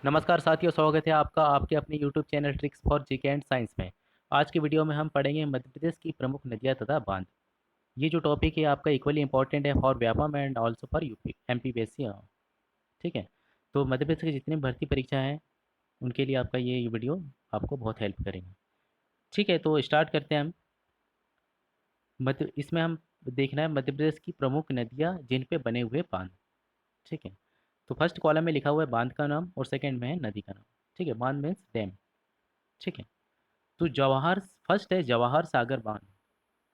नमस्कार साथियों, स्वागत है आपका आपके अपने YouTube channel tricks for GK and science में। आज की वीडियो में हम पढ़ेंगे मध्य प्रदेश की प्रमुख नदियाँ तथा बांध। ये जो टॉपिक है आपका इक्वली इंपॉर्टेंट है for Vyapam and also for UP MPPSC. ठीक है। तो मध्य प्रदेश की जितनी भर्ती परीक्षा हैं उनके लिए आपका ये वीडियो आपको बहुत हेल्प करेंगे। ठीक है, तो स्टार्ट करते हैं हम। मध्य इसमें हम देखना है मध्य प्रदेश की प्रमुख नदियाँ जिन पे बने हुए बांध। ठीक है। तो फर्स्ट कॉलम में लिखा हुआ है बांध का नाम और सेकंड में है नदी का नाम। ठीक है, बांध मीन्स डैम। ठीक है। तो जवाहर फर्स्ट है जवाहर सागर बांध,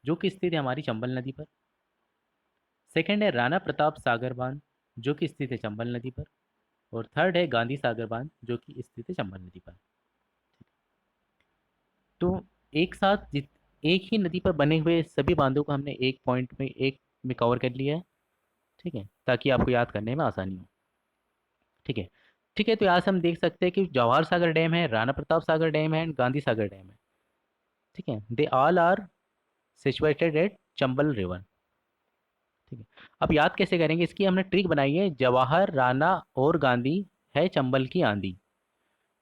जो कि स्थित है हमारी चंबल नदी पर। सेकंड है राणा प्रताप सागर बांध, जो कि स्थित है चंबल नदी पर। और थर्ड है गांधी सागर बांध, जो कि स्थित है चंबल नदी पर। तो एक साथ एक ही नदी पर बने हुए सभी बांधों को हमने एक पॉइंट में एक में कवर कर लिया है। ठीक है, ताकि आपको याद करने में आसानी हो। ठीक है। ठीक है, तो यहाँ से हम देख सकते हैं कि जवाहर सागर डैम है, राणा प्रताप सागर डैम है एंड गांधी सागर डैम है। ठीक है, they all are situated at Chambal river. ठीक है। अब याद कैसे करेंगे, इसकी हमने ट्रिक बनाई है, जवाहर राणा और गांधी है चंबल की आंधी।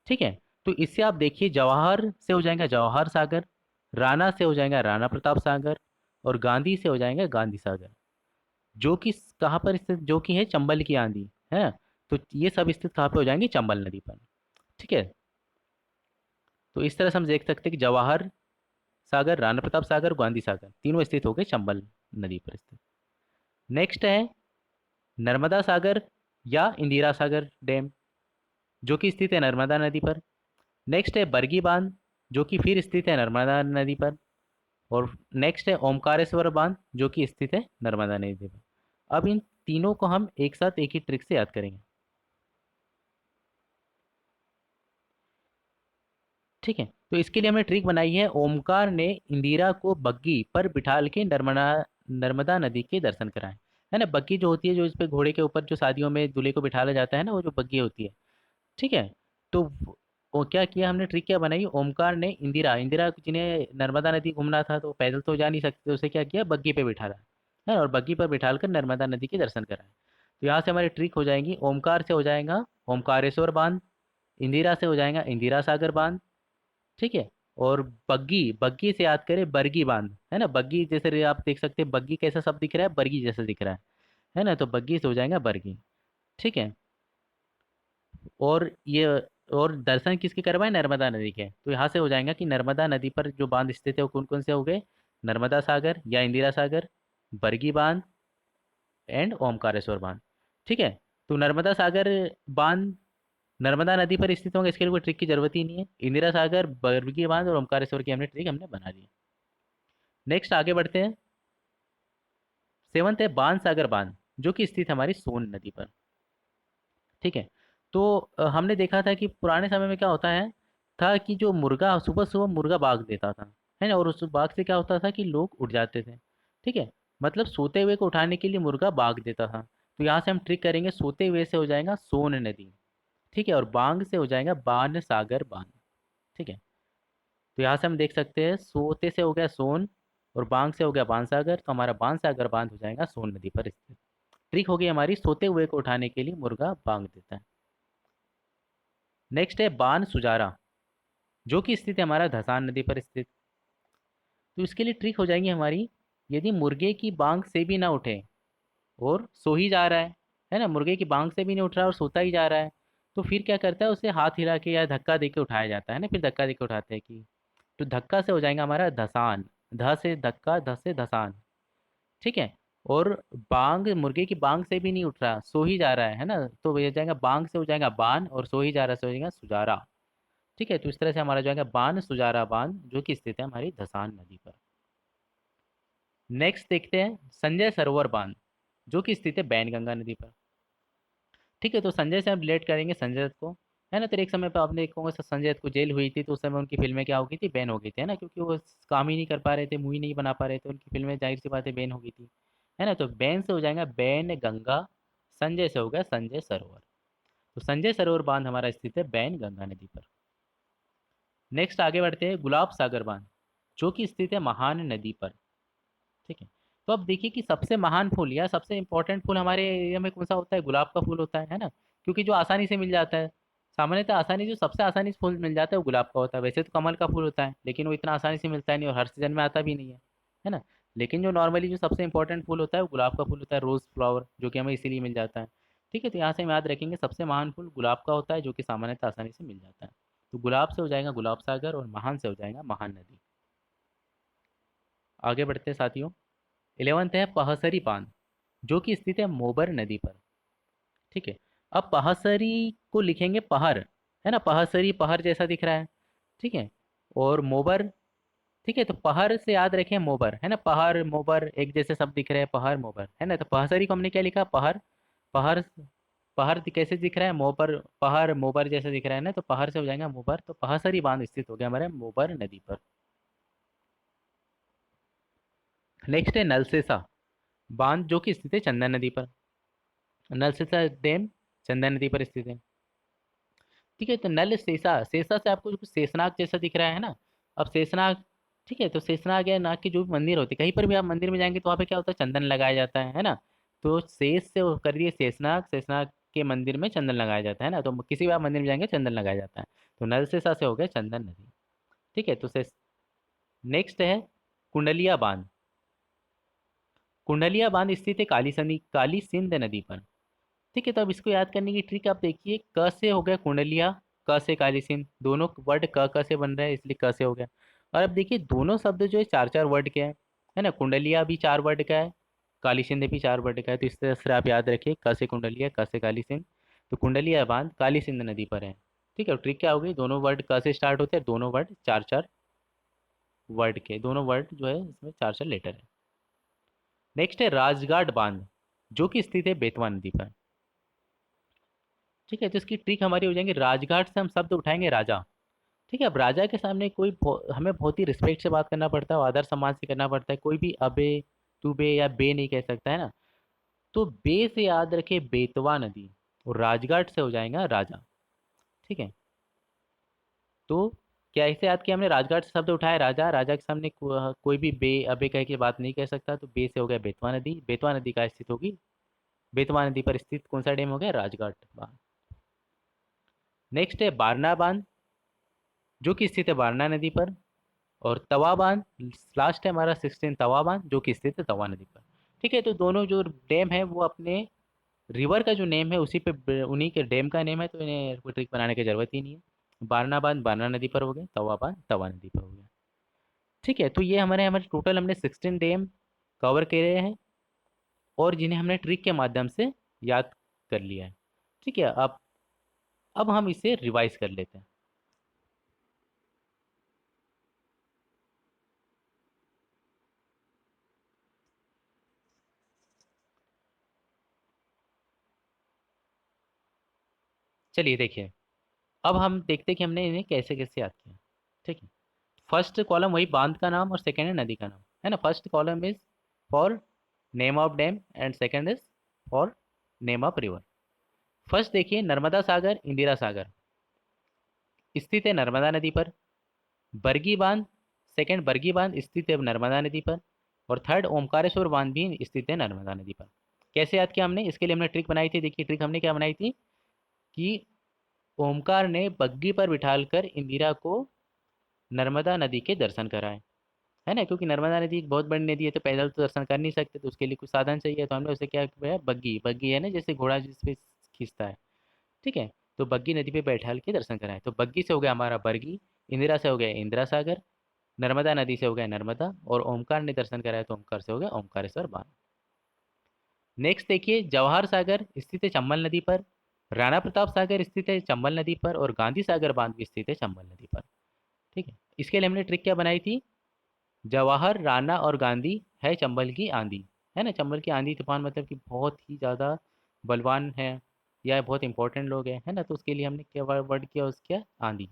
ठीक है। तो इससे आप देखिए, जवाहर से हो जाएगा जवाहर सागर, राणा से हो जाएगा राणा प्रताप सागर, और गांधी से हो जाएगा गांधी सागर, जो कि कहाँ पर स्थित, जो कि है चंबल की आंधी है। तो ये सब स्थित कहाँ पे हो जाएंगे, चंबल नदी पर। ठीक है। तो इस तरह से हम देख सकते हैं कि जवाहर सागर, राणा प्रताप सागर, गांधी सागर तीनों स्थित हो गए चंबल नदी पर स्थित। नेक्स्ट है नर्मदा सागर या इंदिरा सागर डैम, जो कि स्थित है नर्मदा नदी पर। नेक्स्ट है बरगी बांध, जो कि फिर स्थित है नर्मदा नदी पर। और नेक्स्ट है ओमकारेश्वर बांध, जो कि स्थित है नर्मदा नदी पर। अब इन तीनों को हम एक साथ एक ही ट्रिक से याद करेंगे। ठीक है। तो इसके लिए हमने ट्रिक बनाई है, ओमकार ने इंदिरा को बग्गी पर बिठाल के नर्मदा नर्मदा नदी के दर्शन कराए। है ना, बग्गी जो होती है, जो इस पे घोड़े के ऊपर जो शादियों में दूल्हे को बिठाया जाता है ना, वो जो बग्गी होती है। ठीक है। तो वो क्या किया हमने, ट्रिक क्या बनाई, ओमकार ने इंदिरा इंदिरा जिन्हें नर्मदा नदी घूमना था तो पैदल तो जा नहीं सकते, तो उसे क्या किया, बग्गी पे बिठाला है, और बग्गी पर बिठाल कर नर्मदा नदी के दर्शन कराए। तो यहाँ से हमारी ट्रिक हो जाएगी, ओमकार से हो जाएगा ओमकारेश्वर बांध, इंदिरा से हो जाएगा इंदिरा सागर बांध। ठीक है। और बग्गी बग्गी से याद करें बरगी बांध, है ना, बग्गी जैसे आप देख सकते हैं, बग्गी कैसा सब दिख रहा है, बरगी जैसा दिख रहा है ना, तो बग्गी से हो जाएगा बरगी। ठीक है। और ये और दर्शन किसके करवाए, नर्मदा नदी के, तो यहाँ से हो जाएगा कि नर्मदा नदी पर जो बांध स्थित है वो कौन कौन से हो गए, नर्मदा सागर या इंदिरा सागर, बरगी बांध एंड ओमकारेश्वर बांध। ठीक है। तो नर्मदा सागर बांध नर्मदा नदी पर स्थित होंगे, इसके लिए कोई ट्रिक की जरूरत ही नहीं है। इंदिरा सागर, बरगी बांध और ओमकारेश्वर की हमने ट्रिक हमने बना दी। नेक्स्ट आगे बढ़ते हैं। सेवंथ है बाण सागर बांध, जो कि स्थित है हमारी सोन नदी पर। ठीक है। तो हमने देखा था कि पुराने समय में क्या होता है, था कि जो मुर्गा सुबह सुबह मुर्गा भाग देता था, है ना, और उस भाग से क्या होता था कि लोग उठ जाते थे। ठीक है। मतलब सोते हुए को उठाने के लिए मुर्गा भाग देता था। तो यहाँ से हम ट्रिक करेंगे, सोते हुए से हो जाएगा सोन नदी। ठीक है। और बांग से हो जाएगा बाण सागर बांध। ठीक है। तो यहाँ से हम देख सकते हैं, सोते से हो गया सोन और बांग से हो गया बाणसागर, तो हमारा बाणसागर बांध हो जाएगा सोन नदी पर स्थित। ट्रिक होगी हमारी, सोते हुए को उठाने के लिए मुर्गा बांग देता है। नेक्स्ट है बाण सुजारा, जो कि स्थित है हमारा धसान नदी पर स्थित। तो इसके लिए ट्रिक हो जाएंगी हमारी, यदि मुर्गे की बांग से भी ना उठे और सो ही जा रहा है ना, मुर्गे की बांग से भी नहीं उठ रहा और सोता ही जा रहा है, तो फिर क्या करता है, उसे हाथ हिला के या धक्का दे के उठाया जाता है ना, फिर धक्का दे के उठाते हैं कि, तो धक्का से हो जाएगा हमारा धसान, ध से धक्का, ध से धसान। ठीक है। और बांग, मुर्गे की बांग से भी नहीं उठ रहा, सो ही जा रहा है ना, तो ये जाएगा बांग से हो जाएगा बान, और सो ही जा रहा से हो जाएगा सुजारा। ठीक है। तो इस तरह से हमारा जो है बान सुजारा बांध, जो कि स्थित है हमारी धसान नदी पर। नेक्स्ट देखते हैं संजय सरोवर बांध, जो कि स्थित है बैनगंगा नदी पर। ठीक है। तो संजय से हम रिलेट करेंगे संजय दत्त को, है ना, तो एक समय पर आपने देखा होगा संजय दत्त को जेल हुई थी, तो उस समय उनकी फिल्में क्या हो गई थी, बैन हो गई थी, है ना, क्योंकि वो काम ही नहीं कर पा रहे थे, मूवी नहीं बना पा रहे थे, उनकी फिल्में जाहिर सी बात है बैन हो गई थी। है ना, तो बैन से हो जाएगा बैन गंगा, संजय से हो गया संजय सरोवर। तो संजय सरोवर बांध हमारा स्थित है बैन गंगा नदी पर। नेक्स्ट आगे बढ़ते हैं गुलाब सागर बांध, जो कि स्थित है महान नदी पर। ठीक है। तो अब देखिए कि सबसे महान फूल या सबसे इंपॉर्टेंट फूल हमारे एरिया में कौन सा होता है, गुलाब का फूल होता है ना, क्योंकि जो आसानी से मिल जाता है। सामान्यतः आसानी जो सबसे आसानी से फूल मिल जाता है वो गुलाब का होता है। वैसे तो कमल का फूल होता है, लेकिन वो इतना आसानी से मिलता है नहीं और हर सीजन में आता भी नहीं है ना। लेकिन जो नॉर्मली जो सबसे इंपॉर्टेंट फूल होता है वो गुलाब का फूल होता है, रोज फ्लावर, जो कि हमें इसीलिए मिल जाता है। ठीक है, तो यहाँ से हम याद रखेंगे सबसे महान फूल गुलाब का होता है, जो कि सामान्यतः आसानी से मिल जाता है। तो गुलाब से हो जाएगा गुलाब सागर और महान से हो जाएगा महान नदी। आगे बढ़ते हैं साथियों। 11th है पहसरी बांध, जो कि स्थित है मोबर नदी पर। ठीक है। अब पहासरी को लिखेंगे पहर, है ना, पहासरी पहर जैसा दिख रहा है। ठीक है। और मोबर, ठीक है, तो पहर से याद रखें मोबर, है ना, पहर मोबर एक जैसे शब्द दिख रहे हैं, पहर मोबर, है ना। तो पहासरी को हमने क्या लिखा, पहर। पहर, पहर कैसे दिख रहा है, मोबर, पहर मोबर जैसे दिख रहा है ना, तो पहर से हो जाएगा मोबर। तो पहासरी बांध स्थित हो गया हमारे मोबर नदी पर। नेक्स्ट है नलसेसा बांध, जो कि स्थित है चंदन नदी पर। नलसेसा डैम चंदन नदी पर स्थित है। ठीक है, तो नल शेषा, शेषा से आपको कुछ शेषनाग जैसा दिख रहा है ना। अब शेषनाग, ठीक है, तो शेषनाग या नाग के जो भी मंदिर होते हैं, कहीं पर भी आप मंदिर में जाएंगे तो वहाँ पे क्या होता है, चंदन लगाया जाता है ना। तो शेष से वो कर दिए शेषनाग, शेषनाग के मंदिर में चंदन लगाया जाता है ना, तो किसी भी आप मंदिर में जाएंगे चंदन लगाया जाता है। तो नल शेषा से हो गया चंदन नदी। ठीक है, तो शेष। नेक्स्ट है कुंडलिया बांध। कुंडलिया बांध स्थित है काली सिंध नदी पर। ठीक है, तो अब इसको याद करने की ट्रिक आप देखिए, क से हो गया कुंडलिया, क से काली सिंध, दोनों वर्ड क से बन रहे हैं इसलिए क से हो गया। और अब देखिए दोनों शब्द जो है चार चार वर्ड के हैं, है ना, कुंडलिया भी चार वर्ड का है, काली सिंध भी चार वर्ड का है। तो इस तरह से आप याद रखिए, क से कुंडलिया, क से काली सिंध। तो कुंडलिया बांध काली सिंध नदी पर है। ठीक है, ट्रिक क्या होगी, दोनों वर्ड क से स्टार्ट होते हैं, दोनों वर्ड चार चार वर्ड के, दोनों वर्ड जो है इसमें चार चार लेटर है। नेक्स्ट है राजघाट बांध, जो कि स्थित है बेतवा नदी पर। ठीक है, तो इसकी ट्रिक हमारी हो जाएंगी, राजघाट से हम शब्द उठाएंगे राजा। ठीक है, अब राजा के सामने हमें बहुत ही रिस्पेक्ट से बात करना पड़ता है, और आदर सम्मान से करना पड़ता है, कोई भी अबे, तू बे या बे नहीं कह सकता है ना। तो बे से याद रखे बेतवा नदी, और राजघाट से हो जाएगा राजा। ठीक है, तो क्या इसे याद किया हमने, राजघाट से शब्द उठाया राजा, राजा के सामने कोई भी बे अबे कह के बात नहीं कह सकता, तो बे से हो गया बेतवा नदी, बेतवा नदी का स्थित होगी, बेतवा नदी पर स्थित कौन सा डैम हो गया, राजघाट बांध। नेक्स्ट है बारना बांध, जो कि स्थित है बारना नदी पर। और तवा बांध, लास्ट है हमारा 16 तवा बांध, जो कि स्थित है तवा नदी पर। ठीक है, तो दोनों जो डैम है वो अपने रिवर का जो नेम है उसी पे उन्हीं के डैम का नेम है, तो इन्हें कोई ट्रिक बनाने की जरूरत ही नहीं है। बारना बांध बारना नदी पर हो गया, तवा बांध तवा नदी पर हो गया। ठीक है, तो ये हमारे हमारे टोटल हमने 16 डैम कवर करे हैं, और जिन्हें हमने ट्रिक के माध्यम से याद कर लिया है। ठीक है, अब हम इसे रिवाइज कर लेते हैं। चलिए देखिए, अब हम देखते हैं कि हमने इन्हें कैसे कैसे याद किया। ठीक है, फर्स्ट कॉलम वही बांध का नाम और सेकंड है नदी का नाम, है ना। First column is for name of dam and second is for name of river. First देखिए नर्मदा सागर इंदिरा सागर स्थित है नर्मदा नदी पर। बरगी बांध, सेकंड बरगी बांध स्थित है नर्मदा नदी पर। और थर्ड ओमकारेश्वर बांध भी स्थित है नर्मदा नदी पर। कैसे याद किया हमने, इसके लिए हमने ट्रिक बनाई थी। देखिए ट्रिक हमने क्या बनाई थी कि ओमकार ने बग्गी पर बिठालकर इंदिरा को नर्मदा नदी के दर्शन कराए, है ना, क्योंकि नर्मदा नदी एक बहुत बड़ी नदी है, तो पैदल तो दर्शन कर नहीं सकते, तो उसके लिए कुछ साधन चाहिए, तो हमने उसे क्या किया, बग्गी, बग्गी है ना जैसे घोड़ा जिस पे खींचता है। ठीक है, तो बग्गी नदी पे बैठा के दर्शन कराए। तो बग्गी से हो गया हमारा बरगी, इंदिरा से हो गया इंदिरा सागर, नर्मदा नदी से हो गया नर्मदा, और ओमकार ने दर्शन कराया तो ओमकार से हो गया ओमकारेश्वर बांध। नेक्स्ट देखिए जवाहर सागर स्थित है चंबल नदी पर। राणा प्रताप सागर स्थित है चंबल नदी पर, और गांधी सागर बांध भी स्थित है चंबल नदी पर। ठीक है, इसके लिए हमने ट्रिक क्या बनाई थी, जवाहर राणा और गांधी है चंबल की आंधी, है ना। चंबल की आंधी तूफान मतलब कि बहुत ही ज़्यादा बलवान है, या बहुत इंपॉर्टेंट लोग हैं, है ना, तो उसके लिए हमने क्या वर्ड किया, उसका आंधी।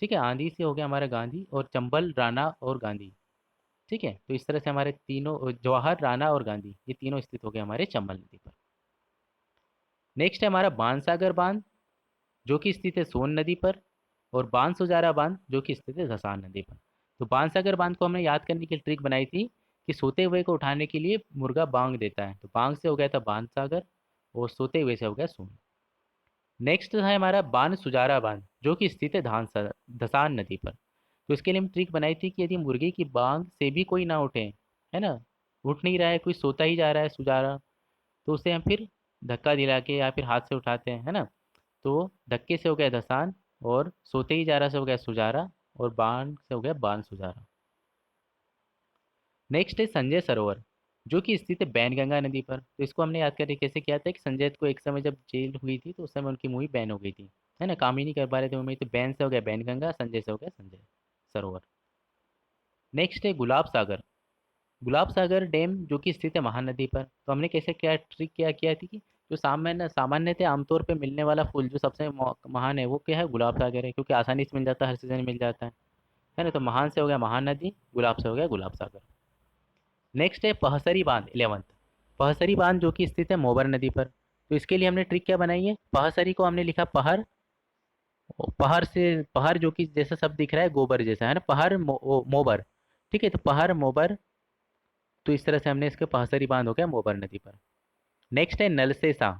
ठीक है, आंधी से हो गया हमारा गांधी, और चंबल राणा और गांधी। ठीक है, तो इस तरह से हमारे तीनों जवाहर राणा और गांधी ये तीनों स्थित हो गए हमारे चंबल नदी पर। नेक्स्ट है हमारा बाणसागर बांध, जो कि स्थित है सोन नदी पर। और बांसुजारा बांध, जो कि स्थित है धसान नदी पर। तो बाणसागर बांध को हमने याद करने की ट्रिक बनाई थी कि सोते हुए को उठाने के लिए मुर्गा बांग देता है, तो बांग से हो गया था बांध सागर, और सोते हुए से हो गया सोन। नेक्स्ट है हमारा बांध सुजारा बांध, जो कि स्थित है धसान नदी पर। तो इसके लिए हम ट्रिक बनाई थी कि यदि मुर्गी की बांग से भी कोई ना उठे, है ना, उठ नहीं रहा है, कोई सोता ही जा रहा है सुजारा, तो उसे हम फिर धक्का दिला के या फिर हाथ से उठाते हैं, है ना। तो धक्के से हो गया धसान, और सोते ही जा रहा से हो गया सुजारा, और बांध से हो गया बांध सुजारा। नेक्स्ट है संजय सरोवर, जो कि स्थित है बैनगंगा नदी पर। तो इसको हमने याद करके कैसे किया था कि संजय को एक समय जब जेल हुई थी तो उस समय उनकी मूवी बैन हो गई थी, है ना, काम ही नहीं कर पा रहे थे मूवी, तो बैन से हो गया बैनगंगा, संजय से हो गया संजय सरोवर। नेक्स्ट है गुलाब सागर। गुलाब सागर डैम जो कि स्थित है महानदी पर। तो हमने कैसे क्या ट्रिक क्या किया थी कि जो सामान्यतः आमतौर पे मिलने वाला फूल जो सबसे महान है वो क्या है, गुलाब सागर है, क्योंकि आसानी से मिल जाता है, हर सीजन मिल जाता है ना। तो महान से हो गया महानदी, गुलाब से हो गया गुलाब सागर। नेक्स्ट है पहसरी बांध 11th। पहसरी बांध जो कि स्थित है मोबर नदी पर। तो इसके लिए हमने ट्रिक क्या बनाई है, पहसरी को हमने लिखा पहर, पहर से पहर जो कि जैसा शब्द दिख रहा है गोबर जैसा, है ना, पहर मोबर। ठीक है, तो पहर मोबर, तो इस तरह से हमने इसके पहसरी बांध हो गया मोबर नदी पर। नेक्स्ट है नलसेसा।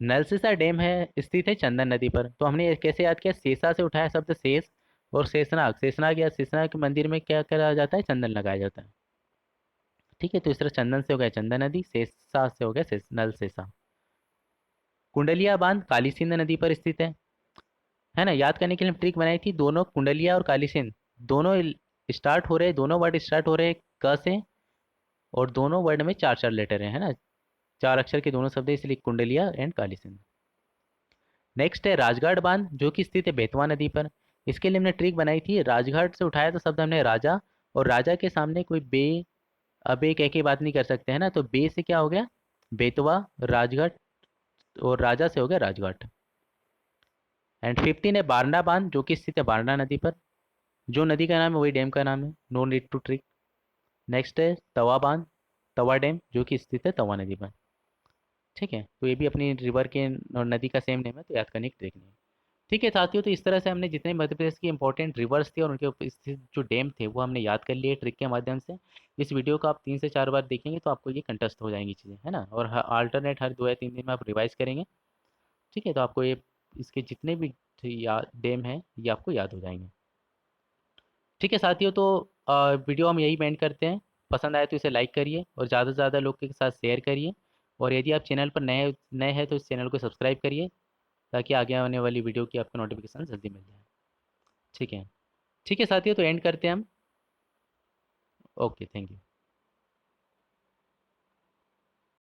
नलसेसा डैम है स्थित है चंदन नदी पर। तो हमने ये कैसे याद किया, सेसा से उठाया शब्द शेष, और शेषनाग, शेषनाग या शेषनाग के मंदिर में क्या करा जाता है, चंदन लगाया जाता है। ठीक है, तो इस तरह चंदन से हो गया चंदन नदी, शेषा से हो गया नलसेसा। कुंडलिया बांध काली सिंध नदी पर स्थित है ना। याद करने के लिए हम ट्रिक बनाई थी, दोनों कुंडलिया और काली सिंध दोनों स्टार्ट हो रहे हैं, दोनों वर्ड स्टार्ट हो रहे हैं क से, और दोनों वर्ड में चार चार लेटर है ना, चार अक्षर के दोनों शब्द है, इसलिए कुंडलिया एंड काली सिंध। नेक्स्ट है राजघाट बांध, जो कि स्थित है बेतवा नदी पर। इसके लिए हमने ट्रिक बनाई थी, राजघाट से उठाया तो शब्द हमने राजा, और राजा के सामने कोई बे अबे कह के बात नहीं कर सकते, है ना, तो बे से क्या हो गया बेतवा, राजघाट, और राजा से हो गया राजघाट। एंड 15 है बारना बांध, जो कि स्थित है बारना नदी पर। जो नदी का नाम है वही डैम का नाम है, no need to trick. Next है तवा बांध, तवा डैम जो कि स्थित है तवा नदी पर। ठीक है, तो ये भी अपनी रिवर के और नदी का सेम नेम है, तो याद करने की ट्रिक नहीं है। ठीक है साथियों, तो इस तरह से हमने जितने मध्य प्रदेश की इंपॉर्टेंट रिवर्स थे और उनके ऊपर स्थित जो डैम थे वो हमने याद कर लिए ट्रिक के माध्यम से। इस वीडियो को आप 3 से 4 बार देखेंगे तो आपको ये कंटेस्ट हो जाएंगी चीज़ें, है ना, और अल्टरनेट हर 2 या 3 दिन में आप रिवाइज करेंगे। ठीक है, तो आपको ये इसके जितने भी डैम हैं ये आपको याद हो जाएंगे। ठीक है साथियों, तो वीडियो हम यही एंड करते हैं। पसंद आए तो इसे लाइक करिए और ज़्यादा से ज़्यादा लोग के साथ शेयर करिए, और यदि आप चैनल पर नए नए हैं तो इस चैनल को सब्सक्राइब करिए, ताकि आगे आने वाली वीडियो की आपको नोटिफिकेशन जल्दी मिल जाए। ठीक है। ठीक है साथियों, तो एंड करते हैं हम। Okay, thank you.